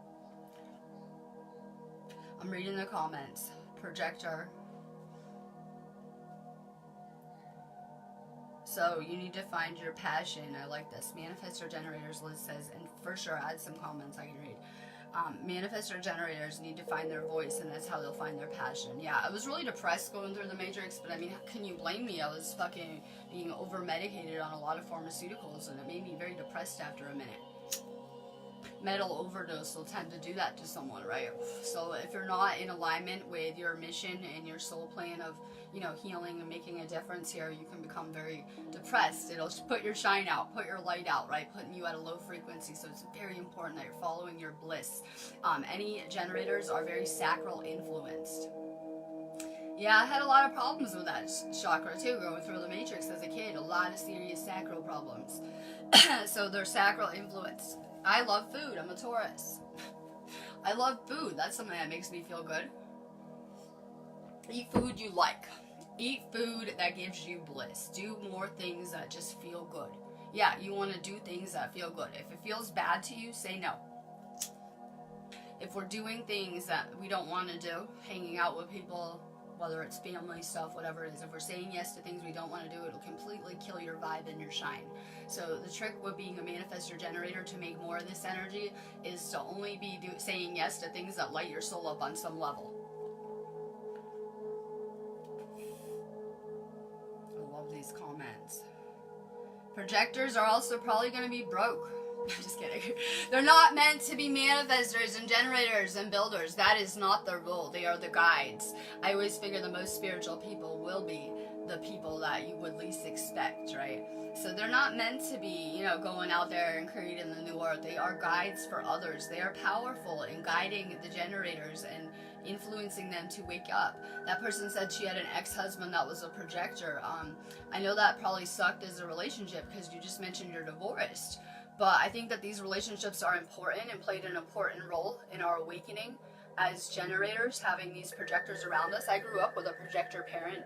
I'm reading the comments. Projector. So you need to find your passion. I like this. Manifestor generators, Liz says, and for sure add some comments I can read. Manifestor generators need to find their voice, and that's how they'll find their passion. Yeah, I was really depressed going through the Matrix, but I mean, can you blame me? I was fucking being over-medicated on a lot of pharmaceuticals, and it made me very depressed after a minute. Metal overdose will tend to do that to someone, right? So if you're not in alignment with your mission and your soul plan of, you know, healing and making a difference here, you can become very depressed. It'll put your shine out, put your light out, right? Putting you at a low frequency. So it's very important that you're following your bliss. Any generators are very sacral influenced. Yeah, I had a lot of problems with that chakra too, going through the Matrix as a kid. A lot of serious sacral problems. So they're sacral influenced. I love food. I'm a Taurus. I love food. That's something that makes me feel good. Eat food you like. Eat food that gives you bliss. Do more things that just feel good. Yeah, you want to do things that feel good. If it feels bad to you, say no. If we're doing things that we don't want to do, hanging out with people, whether it's family stuff, whatever it is, if we're saying yes to things we don't want to do, it'll completely kill your vibe and your shine. So the trick with being a manifestor generator to make more of this energy is to only be saying yes to things that light your soul up on some level. I love these comments. Projectors are also probably going to be broke. Just kidding. They're not meant to be manifestors and generators and builders. That is not the rule. They are the guides. I always figure the most spiritual people will be the people that you would least expect, right? So they're not meant to be, you know, going out there and creating the new earth. They are guides for others. They are powerful in guiding the generators and influencing them to wake up. That person said she had an ex-husband that was a projector. I know that probably sucked as a relationship because you just mentioned you're divorced. But I think that these relationships are important and played an important role in our awakening as generators, having these projectors around us. I grew up with a projector parent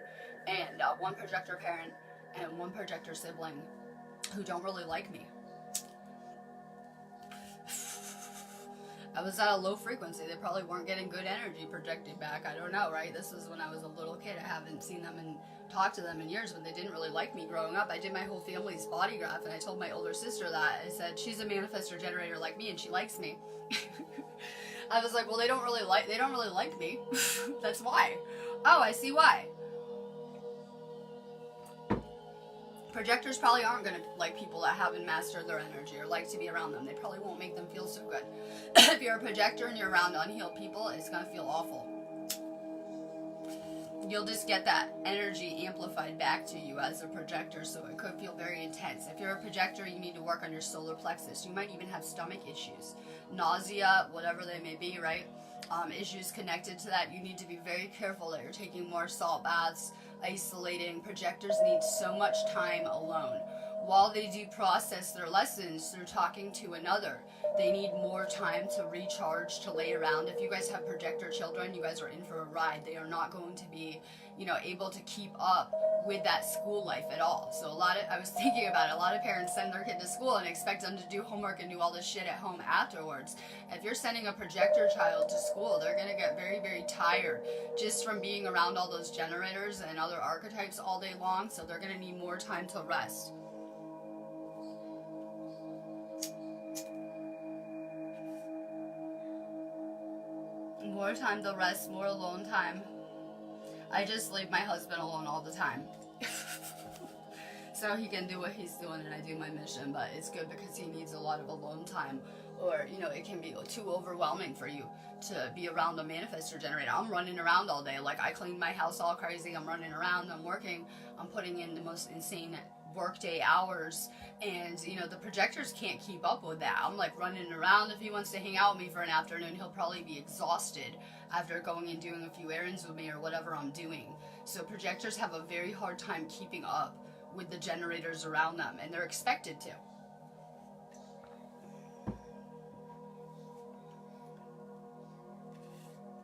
and one projector parent and one projector sibling who don't really like me. I was at a low frequency. They probably weren't getting good energy projected back. I don't know, right? This is when I was a little kid. I haven't seen them and talked to them in years, but they didn't really like me growing up. I did my whole family's body graph, and I told my older sister that. I said, she's a manifestor generator like me, and she likes me. I was like, well, they don't really like me. That's why. Oh, I see why. Projectors probably aren't going to like people that haven't mastered their energy or like to be around them. They probably won't make them feel so good. If you're a projector and you're around unhealed people, it's going to feel awful. You'll just get that energy amplified back to you as a projector, so it could feel very intense. If you're a projector, you need to work on your solar plexus. You might even have stomach issues, nausea, whatever they may be, right? Issues connected to that. You need to be very careful that you're taking more salt baths, isolating. Projectors need so much time alone. While they do process their lessons through talking to another, they need more time to recharge, to lay around. If you guys have projector children, you guys are in for a ride. They are not going to be, able to keep up with that school life at all. So I was thinking about it, a lot of parents send their kid to school and expect them to do homework and do all this shit at home afterwards. If you're sending a projector child to school, they're going to get very, very tired just from being around all those generators and other archetypes all day long. So they're going to need more time to rest. More time to rest, more alone time. I just leave my husband alone all the time. So he can do what he's doing and I do my mission, but it's good because he needs a lot of alone time. Or, it can be too overwhelming for you to be around a manifestor generator. I'm running around all day. Like, I clean my house all crazy. I'm running around. I'm working. I'm putting in the most insane workday hours. And, the projectors can't keep up with that. I'm, like, running around. If he wants to hang out with me for an afternoon, he'll probably be exhausted after going and doing a few errands with me or whatever I'm doing. So projectors have a very hard time keeping up with the generators around them, and they're expected to.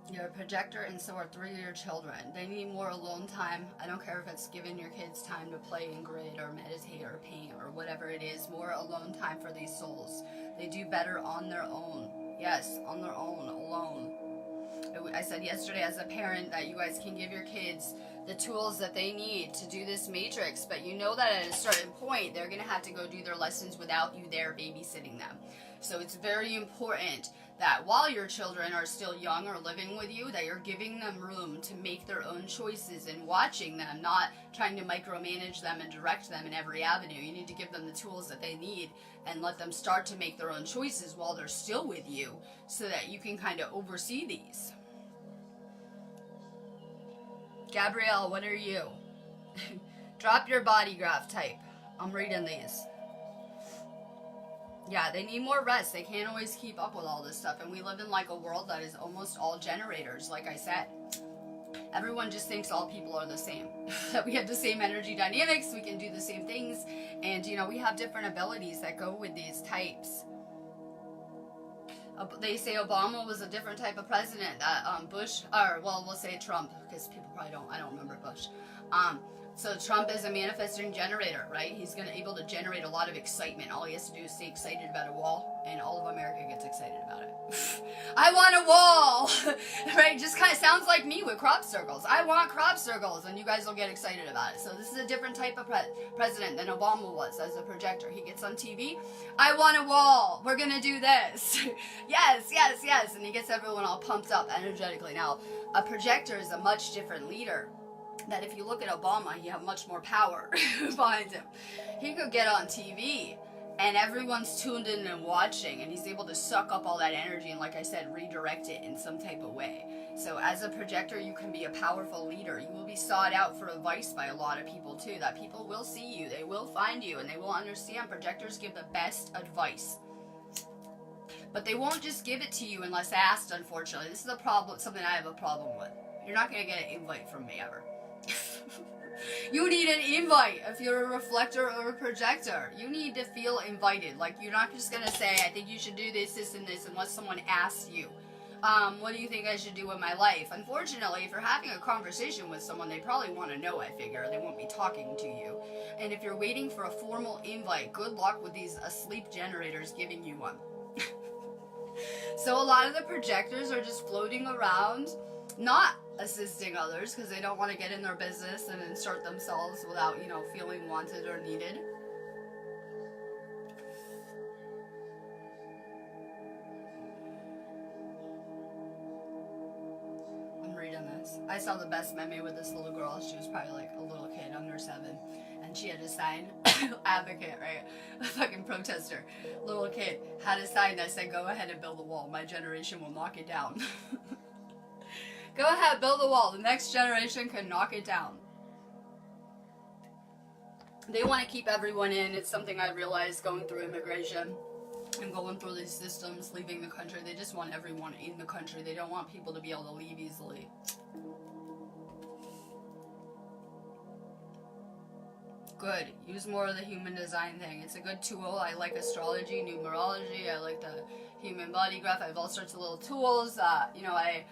You're a projector, and so are 3 of your children. They need more alone time. I don't care if it's giving your kids time to play and grid or meditate or paint or whatever it is. More alone time for these souls. They do better on their own. Yes, on their own, alone. I said yesterday as a parent that you guys can give your kids the tools that they need to do this matrix, but you know that at a certain point they're going to have to go do their lessons without you there babysitting them. So it's very important that while your children are still young or living with you, that you're giving them room to make their own choices and watching them, not trying to micromanage them and direct them in every avenue. You need to give them the tools that they need and let them start to make their own choices while they're still with you so that you can kind of oversee these. Gabrielle, what are you? Drop your body graph type. I'm reading these. Yeah, they need more rest. They can't always keep up with all this stuff. And we live in like a world that is almost all generators, like I said. Everyone just thinks all people are the same. That we have the same energy dynamics, we can do the same things. And, we have different abilities that go with these types. They say Obama was a different type of president that Bush, or well, we'll say Trump, because people probably I don't remember Bush. So Trump is a manifesting generator, right? He's able to generate a lot of excitement. All he has to do is stay excited about a wall, and all of America gets excited about it. I want a wall, right? Just kind of sounds like me with crop circles. I want crop circles, and you guys will get excited about it. So this is a different type of president than Obama was as a projector. He gets on TV, I want a wall. We're going to do this. Yes, yes, yes. And he gets everyone all pumped up energetically. Now, a projector is a much different leader. That if you look at Obama, he had much more power behind him. He could get on TV and everyone's tuned in and watching, and he's able to suck up all that energy and, like I said, redirect it in some type of way. So as a projector, you can be a powerful leader. You will be sought out for advice by a lot of people too. That people will see you, they will find you, and they will understand. Projectors give the best advice. But they won't just give it to you unless asked, unfortunately. This is a problem, something I have a problem with. You're not going to get an invite from me ever. You need an invite if you're a reflector or a projector. You need to feel invited. Like, you're not just going to say, I think you should do this, this, and this, unless someone asks you. What do you think I should do with my life? Unfortunately, if you're having a conversation with someone, they probably want to know, I figure. They won't be talking to you. And if you're waiting for a formal invite, good luck with these asleep generators giving you one. So a lot of the projectors are just floating around, not assisting others because they don't want to get in their business and insert themselves without, feeling wanted or needed. I'm reading this. I saw the best meme with this little girl. She was probably like a little kid under 7. And and she had a sign, advocate, right? A fucking protester, little kid, had a sign that said, go ahead and build the wall. My generation will knock it down. Go ahead, build the wall. The next generation can knock it down. They want to keep everyone in. It's something I realized going through immigration and going through these systems, leaving the country. They just want everyone in the country. They don't want people to be able to leave easily. Good. Use more of the human design thing. It's a good tool. I like astrology, numerology. I like the human body graph. I have all sorts of little tools that, you know, I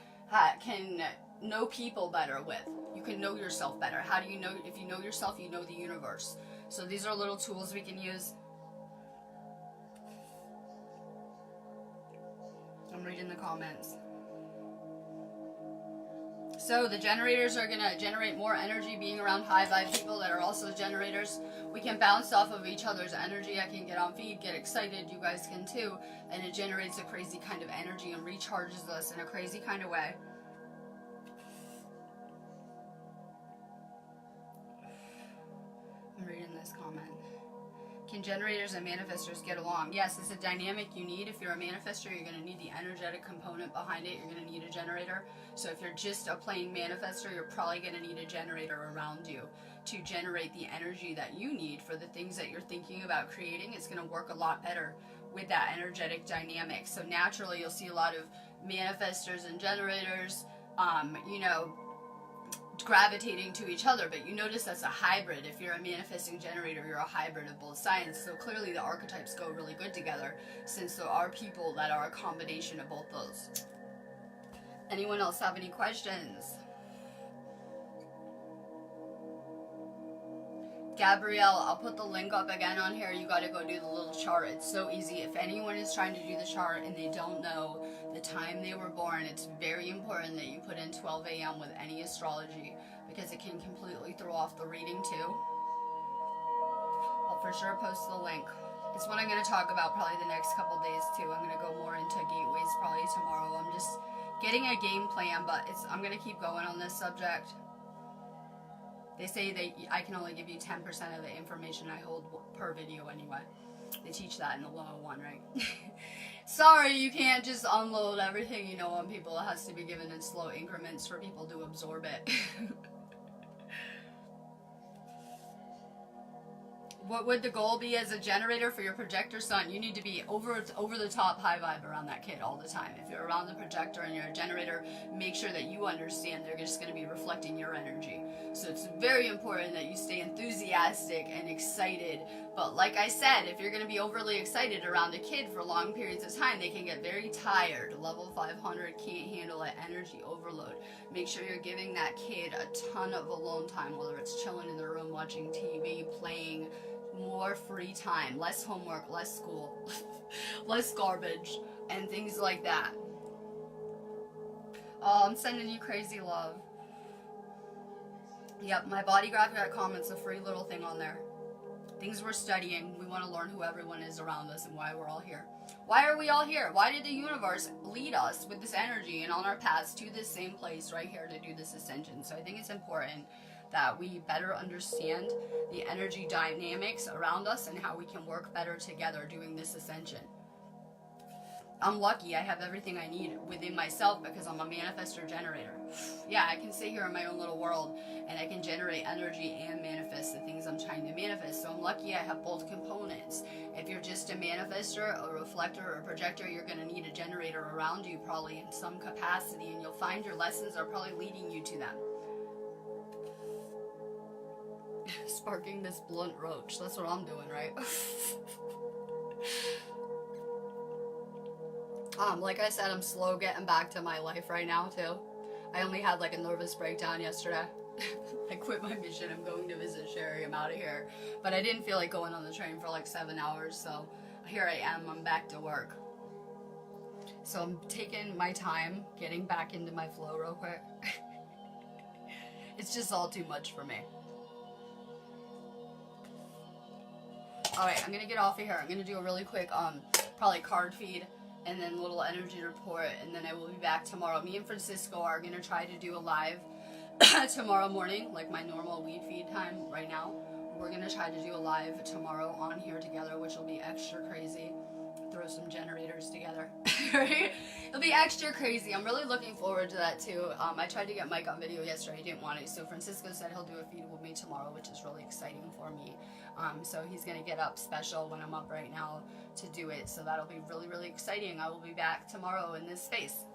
can know people better with. You can know yourself better. How do you know? If you know yourself, you know the universe. So these are little tools we can use. I'm reading the comments. So the generators are going to generate more energy being around high vibe people that are also generators. We can bounce off of each other's energy. I can get on feed, get excited. You guys can too. And it generates a crazy kind of energy and recharges us in a crazy kind of way. I'm reading this comment. Can generators and manifestors get along? Yes, it's a dynamic you need. If you're a manifestor, you're going to need the energetic component behind it. You're going to need a generator. So if you're just a plain manifestor, you're probably going to need a generator around you to generate the energy that you need for the things that you're thinking about creating. It's going to work a lot better with that energetic dynamic. So naturally, you'll see a lot of manifestors and generators, you know, gravitating to each other, but you notice that's a hybrid. If you're a manifesting generator, you're a hybrid of both signs. So clearly the archetypes go really good together, since there are people that are a combination of both those. Anyone else have any questions? Gabrielle, I'll put the link up again on here. You got to go do the little chart. It's so easy. If anyone is trying to do the chart and they don't know the time they were born, it's very important that you put in 12 a.m. with any astrology, because it can completely throw off the reading too. I'll for sure post the link. It's what I'm going to talk about probably the next couple days too. I'm going to go more into gateways probably tomorrow. I'm just getting a game plan, but I'm going to keep going on this subject. They say I can only give you 10% of the information I hold per video anyway. They teach that in the 101, right? Sorry, you can't just unload everything you know on people. It has to be given in slow increments for people to absorb it. What would the goal be as a generator for your projector sun? You need to be over the top high vibe around that kid all the time. If you're around the projector and you're a generator, make sure that you understand they're just going to be reflecting your energy. So it's very important that you stay enthusiastic and excited. But like I said, if you're going to be overly excited around a kid for long periods of time, they can get very tired. Level 500 can't handle it. Energy overload. Make sure you're giving that kid a ton of alone time, whether it's chilling in their room, watching TV, playing, more free time, less homework, less school, less garbage, and things like that. Oh, I'm sending you crazy love. Yep, my body graphic comment's a free little thing on there. Things we're studying. We want to learn who everyone is around us and why we're all here. Why are we all here? Why did the universe lead us with this energy and on our paths to this same place right here to do this ascension? So I think it's important that we better understand the energy dynamics around us and how we can work better together doing this ascension. I'm lucky I have everything I need within myself because I'm a manifestor generator. Yeah, I can sit here in my own little world and I can generate energy and manifest the things I'm trying to manifest. So I'm lucky I have both components. If you're just a manifestor, a reflector, or a projector, you're going to need a generator around you probably in some capacity, and you'll find your lessons are probably leading you to them. Sparking this blunt roach. That's what I'm doing, right? Like I said, I'm slow getting back to my life right now, too. I only had like a nervous breakdown yesterday. I quit my mission. I'm going to visit Sherry. I'm out of here. But I didn't feel like going on the train for like 7 hours, so here I am. I'm back to work. So I'm taking my time getting back into my flow real quick. It's just all too much for me. Alright, I'm going to get off of here. I'm going to do a really quick, probably card feed, and then a little energy report, and then I will be back tomorrow. Me and Francisco are going to try to do a live tomorrow morning, like my normal weed feed time right now, we're gonna try to do a live tomorrow on here together, which will be extra crazy. Throw some generators together. Right? It'll be extra crazy. I'm really looking forward to that too. I tried to get Mike on video yesterday. He didn't want to, so Francisco said he'll do a feed with me tomorrow, which is really exciting for me. So he's gonna get up special when I'm up right now to do it, so that'll be really, really exciting. I will be back tomorrow in this space.